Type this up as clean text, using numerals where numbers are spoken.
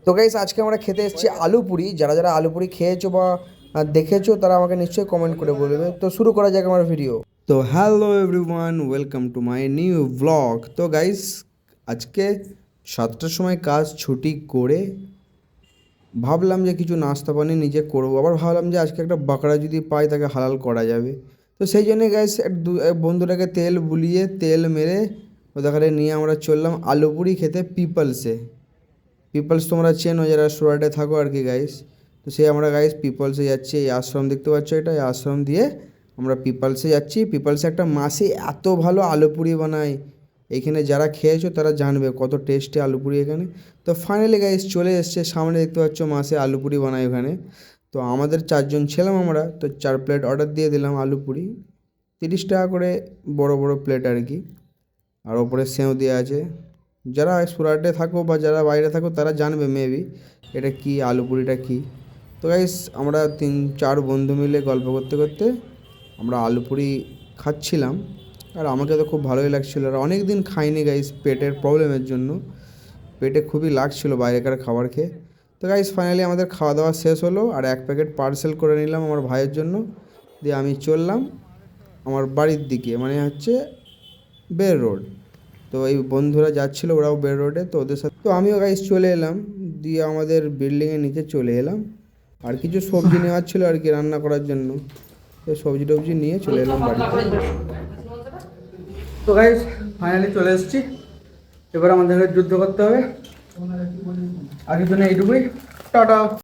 তো গাইস আজকে আমরা খেতে এসেছি আলু পুরি। যারা যারা আলু পুরি খেয়েছো বা দেখেছো তারা আমাকে নিশ্চয়ই কমেন্ট করে বলবে। তো শুরু করা যাক আমার ভিডিও। তো hello everyone, welcome to my new blog. তো গাইস আজকে 7টার সময় কাজ ছুটি করে ভাবলাম যে কিছু নাস্তা পানি নিজে করবো। আবার ভাবলাম যে আজকে একটা বাকরা যদি পাই তাকে হালাল করা যাবে। তো সেই জন্যে গাইস এক বন্ধুটাকে তেল বুলিয়ে তেল মেরে ওদেরকে নিয়ে আমরা চললাম আলু পুরি খেতে পিপলসে। পিপলস তোমরা চেনো যারা সুরাটে থাকো আর কি গাইস। তো সেই আমরা গাইস পিপলসে যাচ্ছি। এই আশ্রম দেখতে পাচ্ছ, এটা এই আশ্রম দিয়ে আমরা পিপলসে যাচ্ছি। পিপলসে একটা মাসি এত ভালো আলু পুরি বানায়, এইখানে যারা খেয়েছো তারা জানবে কত টেস্টি আলু পুরি এখানে। তো ফাইনালি গাইস চলে এসছে, সামনে দেখতে পাচ্ছ মাসে আলু পুরি বানায় ওখানে। তো আমাদের 4জন ছিলাম আমরা, তো 4 প্লেট অর্ডার দিয়ে দিলাম আলু পুরি। 30 টাকা করে বড় বড় প্লেট আর কি, আর ওপরে সেও দেওয়া আছে। যারা সুরাটে থাকো বা যারা বাইরে থাকো তারা জানবে মেবি এটা কি, আলু পুরিটা কী। তো গাইস আমরা 3-4 বন্ধু মিলে গল্প করতে করতে আমরা আলু পুরি খাচ্ছিলাম। আর আমাকে তো খুব ভালোই লাগছিলো, আর অনেক দিন খাইনি গাইস পেটের প্রবলেমের জন্য। পেটে খুবই লাগছিলো বাইরেকার খাবার খেয়ে। তো গাইস ফাইনালি আমাদের খাওয়া দাওয়া শেষ হলো, আর 1 প্যাকেট পার্সেল করে নিলাম আমার ভাইয়ের জন্য। দিয়ে আমি চললাম আমার বাড়ির দিকে, মানে হচ্ছে বের রোড। তো এই বন্ধুরা যাচ্ছিলো, ওরাও বের রোডে, তো ওদের সাথে তো আমিও গাইস চলে এলাম। দিয়ে আমাদের বিল্ডিংয়ের নিচে চলে এলাম, আর কিছু সবজি নেওয়ার ছিল আর কি রান্না করার জন্য। তো সবজি টবজি নিয়ে চলে এলাম বাড়িতে। তো গাইজ ফাইনালি চলে এসেছি। এবার আমাদের যুদ্ধ করতে হবে। আগের জন্য এইটুকুই, টাটা।